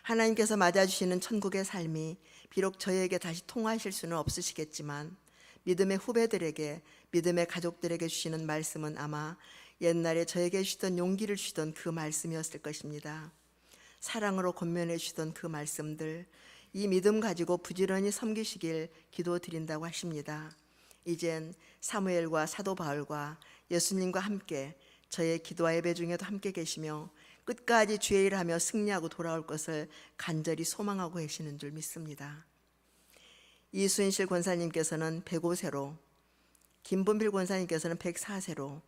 하나님께서 맞아주시는 천국의 삶이 비록 저희에게 다시 통하실 수는 없으시겠지만 믿음의 후배들에게, 믿음의 가족들에게 주시는 말씀은 아마 옛날에 저에게 주시던 용기를 주시던 그 말씀이었을 것입니다. 사랑으로 권면해 주시던 그 말씀들, 이 믿음 가지고 부지런히 섬기시길 기도드린다고 하십니다. 이젠 사무엘과 사도 바울과 예수님과 함께 저의 기도와 예배 중에도 함께 계시며 끝까지 주의 일을 하며 승리하고 돌아올 것을 간절히 소망하고 계시는 줄 믿습니다. 이순실 권사님께서는 105세로, 김본필 권사님께서는 104세로,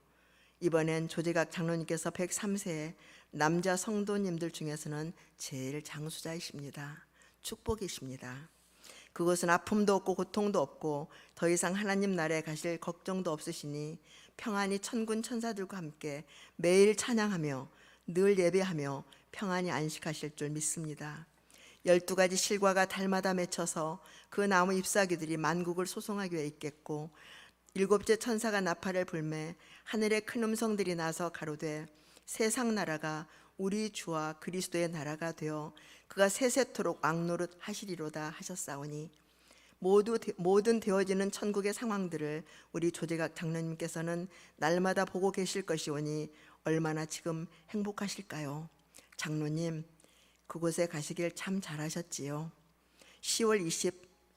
이번엔 조재각 장로님께서 103세의 남자 성도님들 중에서는 제일 장수자이십니다. 축복이십니다. 그것은 아픔도 없고 고통도 없고 더 이상 하나님 나라에 가실 걱정도 없으시니 평안히 천군 천사들과 함께 매일 찬양하며 늘 예배하며 평안히 안식하실 줄 믿습니다. 12가지 실과가 달마다 맺혀서 그 나무 잎사귀들이 만국을 소송하기 위해 있겠고 7째 천사가 나팔을 불매 하늘의 큰 음성들이 나서 가로되 세상 나라가 우리 주와 그리스도의 나라가 되어 그가 세세토록 왕노릇 하시리로다 하셨사오니 모든 되어지는 천국의 상황들을 우리 조재각 장로님께서는 날마다 보고 계실 것이오니 얼마나 지금 행복하실까요? 장로님, 그곳에 가시길 참 잘하셨지요. 10월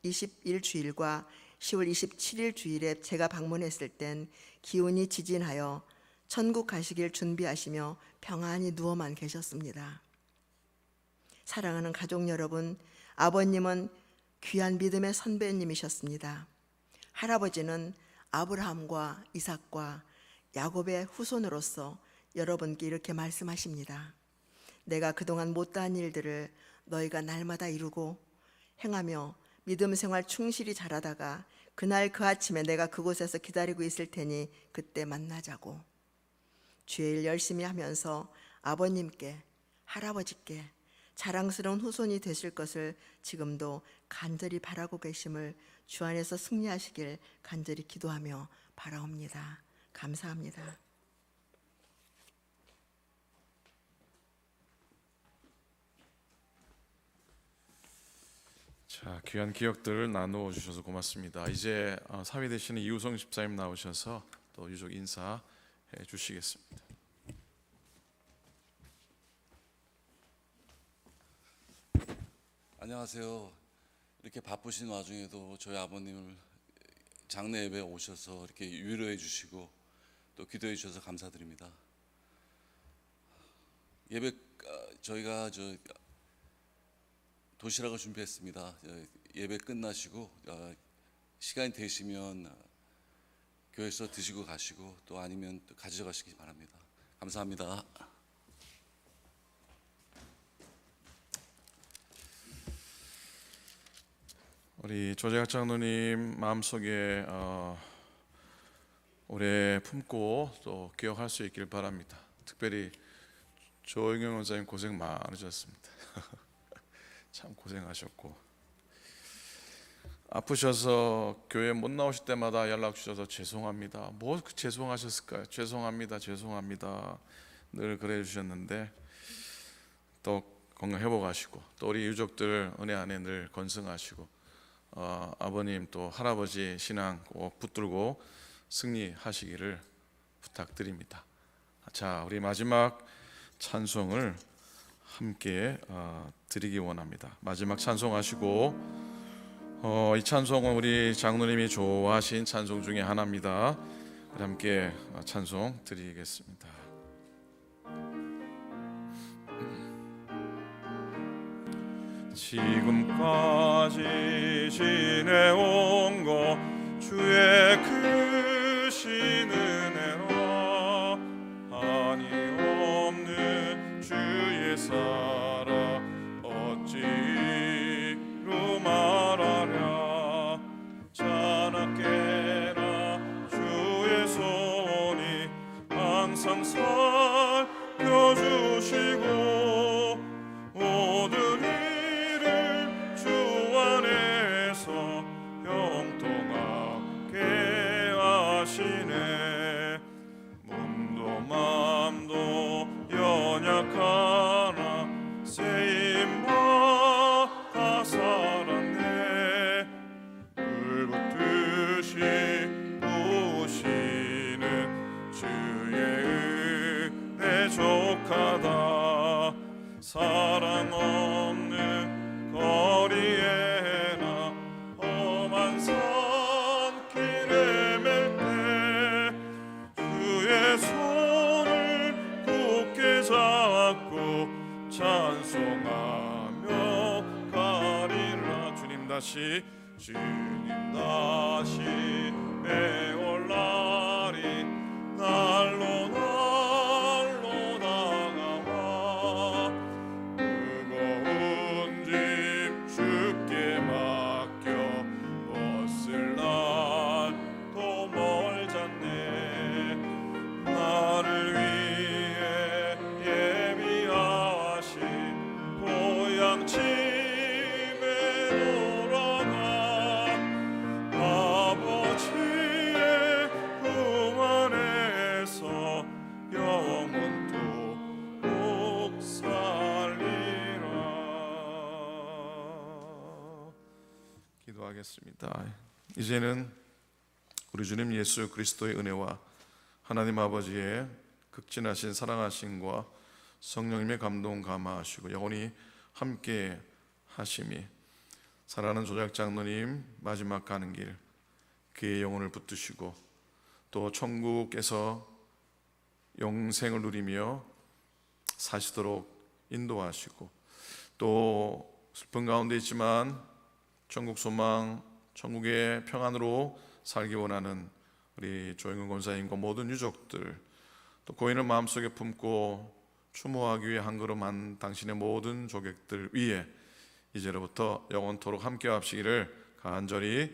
21 주일과 10월 27일 주일에 제가 방문했을 땐 기운이 지진하여 천국 가시길 준비하시며 평안히 누워만 계셨습니다. 사랑하는 가족 여러분, 아버님은 귀한 믿음의 선배님이셨습니다. 할아버지는 아브라함과 이삭과 야곱의 후손으로서 여러분께 이렇게 말씀하십니다. 내가 그동안 못다한 일들을 너희가 날마다 이루고 행하며 믿음 생활 충실히 잘하다가 그날 그 아침에 내가 그곳에서 기다리고 있을 테니 그때 만나자고. 주의 일 열심히 하면서 아버님께, 할아버지께 자랑스러운 후손이 되실 것을 지금도 간절히 바라고 계심을 주 안에서 승리하시길 간절히 기도하며 바라옵니다. 감사합니다. 자, 귀한 기억들을 나누어 주셔서 고맙습니다. 이제 사위 되시는 이우성 집사님 나오셔서 또 유족 인사해 주시겠습니다. 안녕하세요. 이렇게 바쁘신 와중에도 저희 아버님을 장례 예배에 오셔서 이렇게 위로해 주시고 또 기도해 주셔서 감사드립니다. 예배 저희가 도시락을 준비했습니다. 예배 끝나시고 시간이 되시면 교회에서 드시고 가시고 또 아니면 또 가져가시기 바랍니다. 감사합니다. 우리 조재학 장로님 마음속에 오래 품고 또 기억할 수 있길 바랍니다. 특별히 조영영 원사님 고생 많으셨습니다. 참 고생하셨고 아프셔서 교회 못 나오실 때마다 연락 주셔서 죄송합니다. 뭐 죄송하셨을까요? 죄송합니다. 늘 그래 주셨는데 또 건강 회복하시고 또 우리 유족들 은혜 안에 늘 건승하시고 아버님 또 할아버지 신앙 꼭 붙들고 승리하시기를 부탁드립니다. 자, 우리 마지막 찬송을 함께 드리기 원합니다. 마지막 찬송하시고 이 찬송은 우리 장로님이 좋아하신 찬송 중에 하나입니다. 우리 함께 찬송 드리겠습니다. 지금까지 지내온 것 주의 크신 은혜로 한이 없는 주의 사랑 어찌 이루 말하랴. 자나깨나 주의 손이 항상 다시 주님 다시 배울 날이 날로 날로 다가와 무거운 짐 주께 맡겨 벗을 날도 멀잖네. 나를 위해 예비하신 고향 집에 돌아가 아버지의 품 안에서 영원토록 살리라. 기도하겠습니다. 이제는 우리 주님 예수 그리스도의 은혜와 하나님 아버지의 극진하신 사랑하심과 성령님의 감동 감화하시고 영원히 함께 하심이 사랑하는 조작 장로님 마지막 가는 길 그의 영혼을 붙드시고 또 천국에서 영생을 누리며 사시도록 인도하시고 또 슬픈 가운데 있지만 천국 소망 천국의 평안으로 살기 원하는 우리 조영근 권사님과 모든 유족들 또 고인을 마음속에 품고 추모하기 위해 한 걸음 한 당신의 모든 조객들 위에 이제로부터 영원토록 함께 하시기를 간절히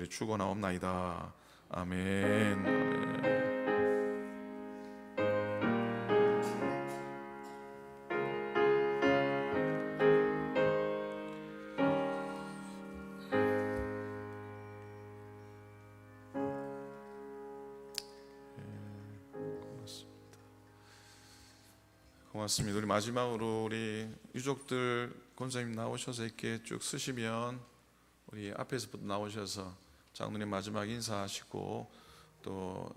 축원하옵나이다. 아멘. 아멘. 고맙습니다. 우리 마지막으로 우리 유족들 권사님 나오셔서 이렇게 쭉 쓰시면 우리 앞에서부터 나오셔서 장로님 마지막 인사하시고 또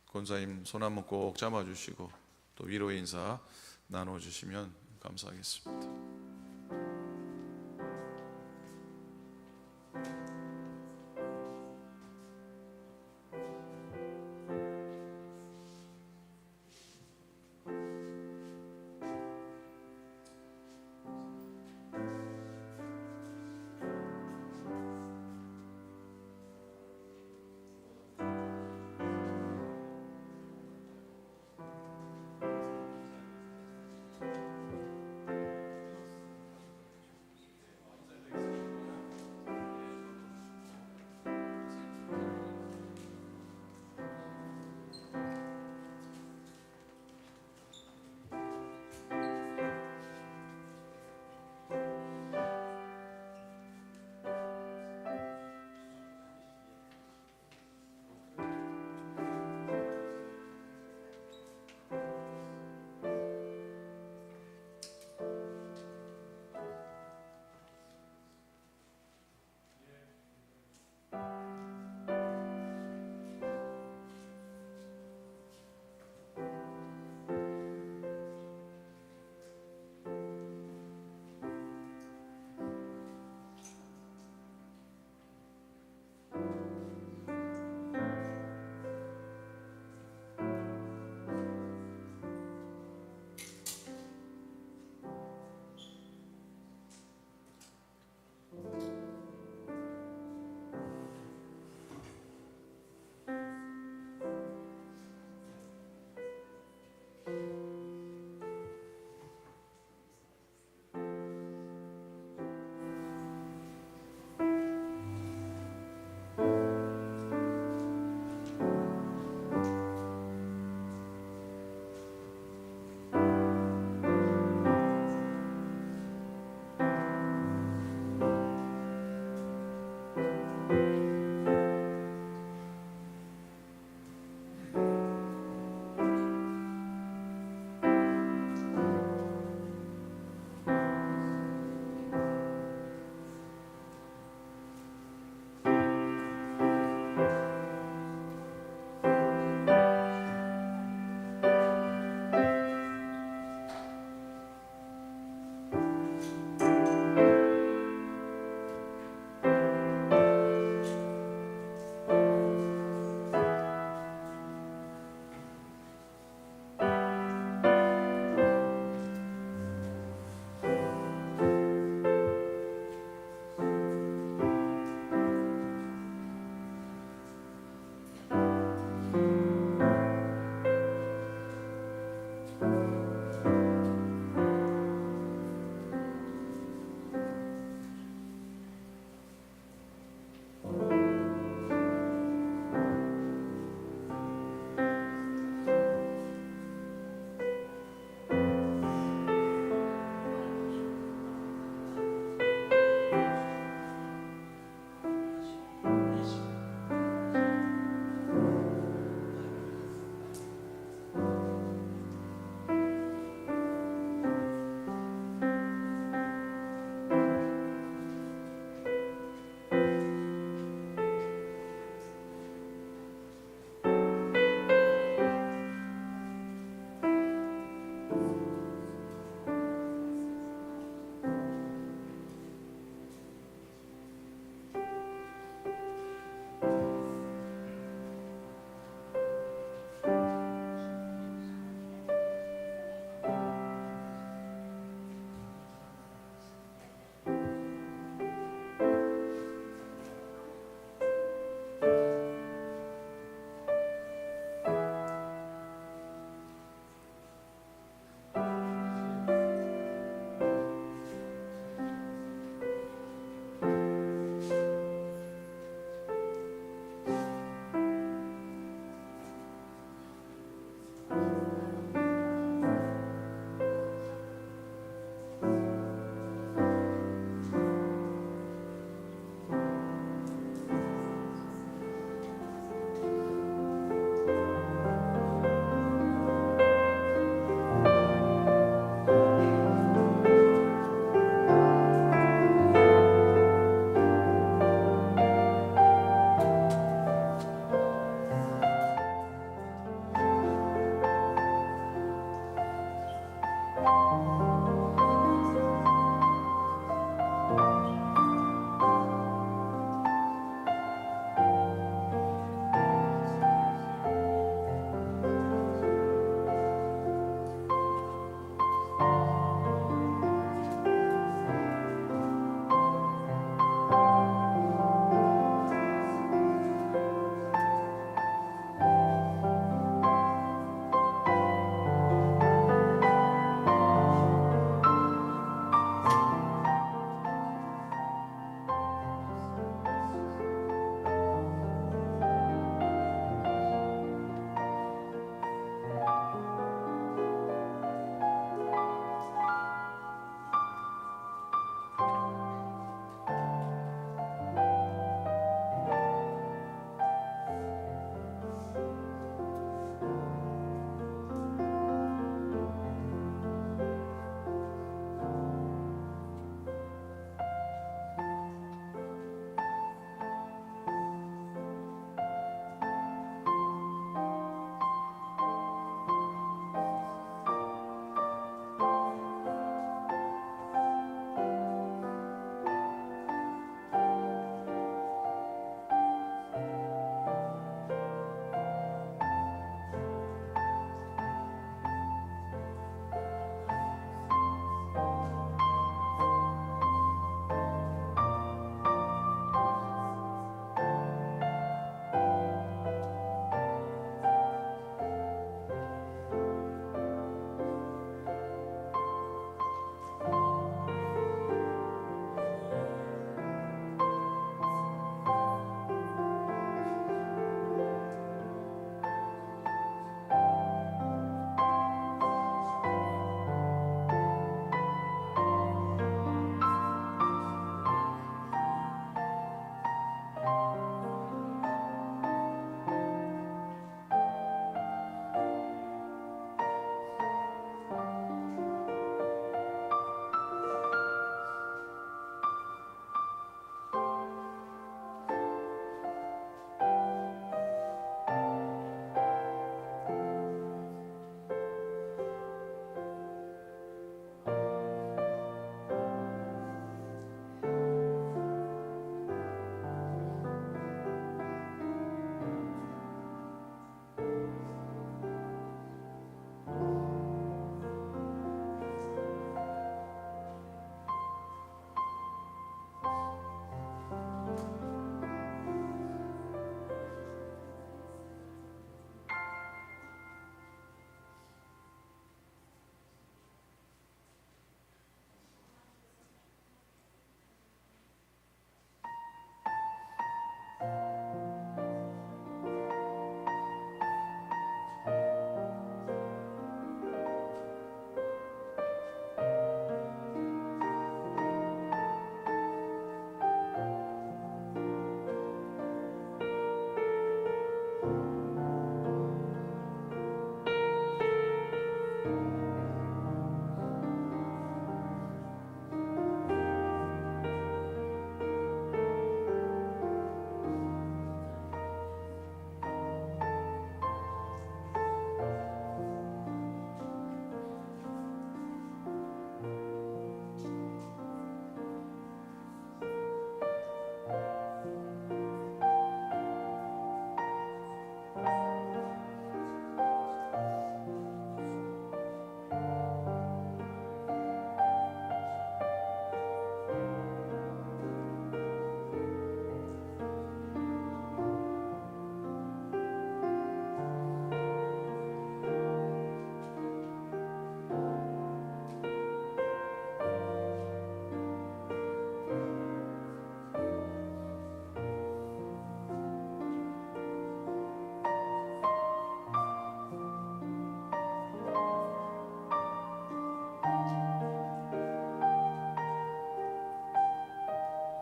권사님 손 한번 꼭 잡아주시고 또 위로의 인사 나눠주시면 감사하겠습니다.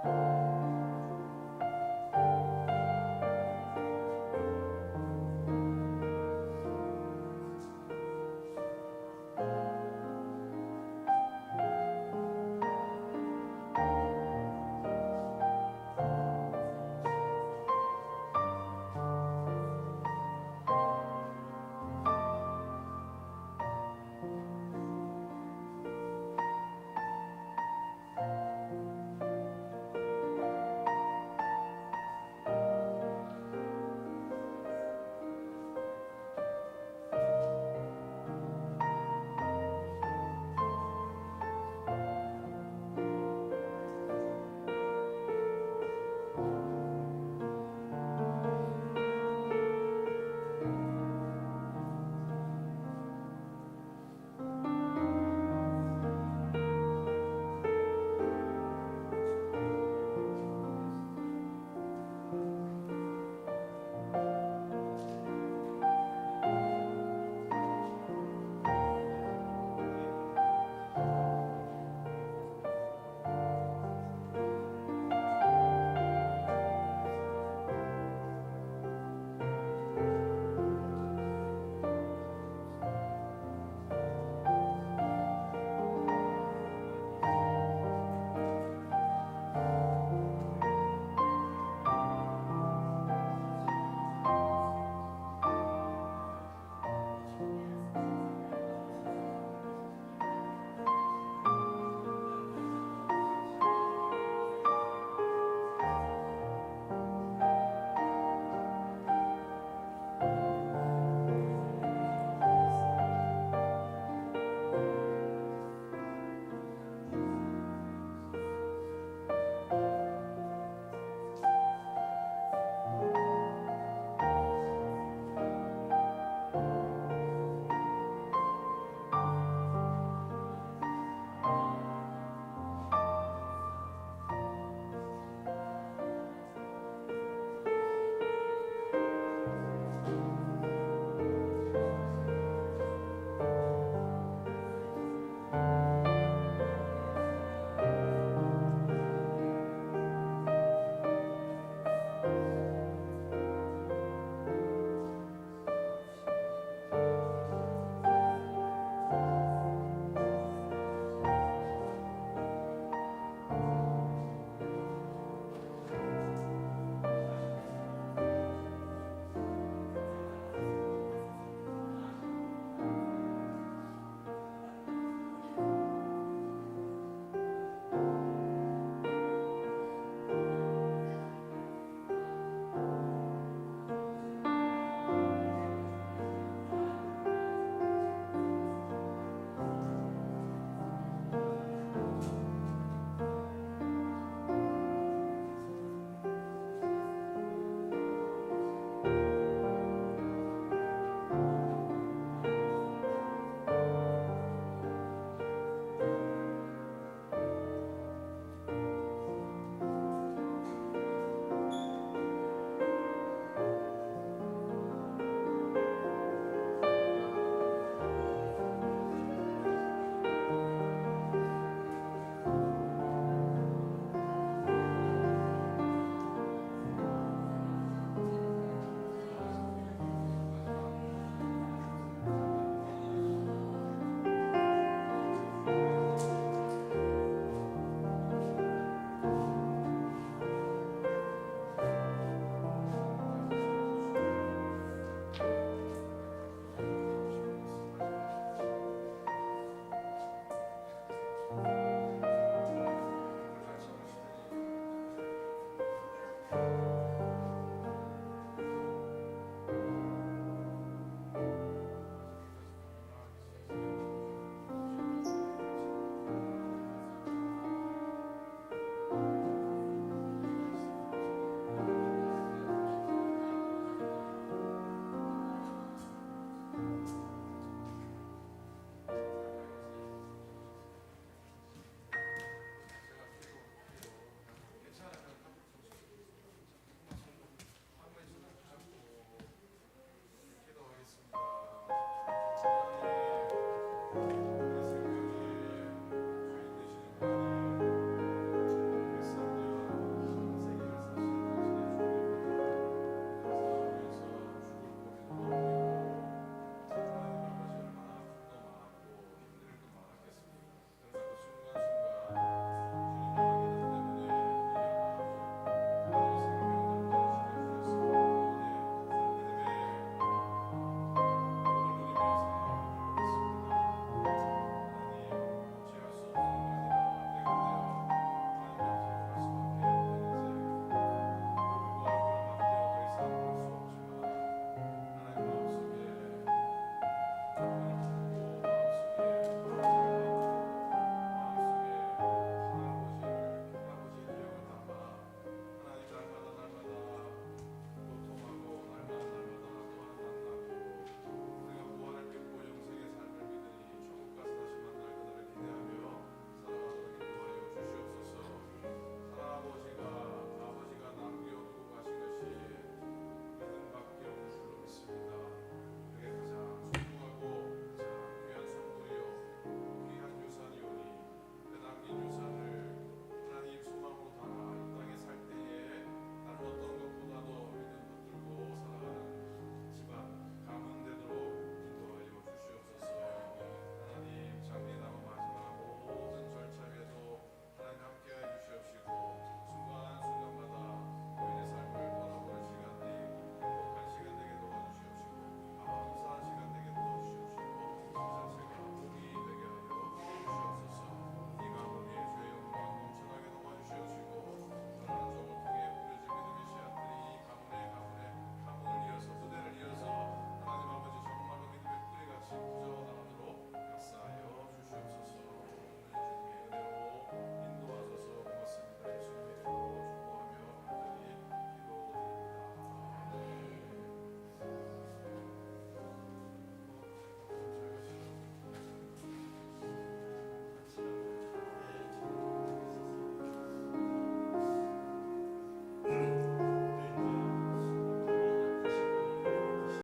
네.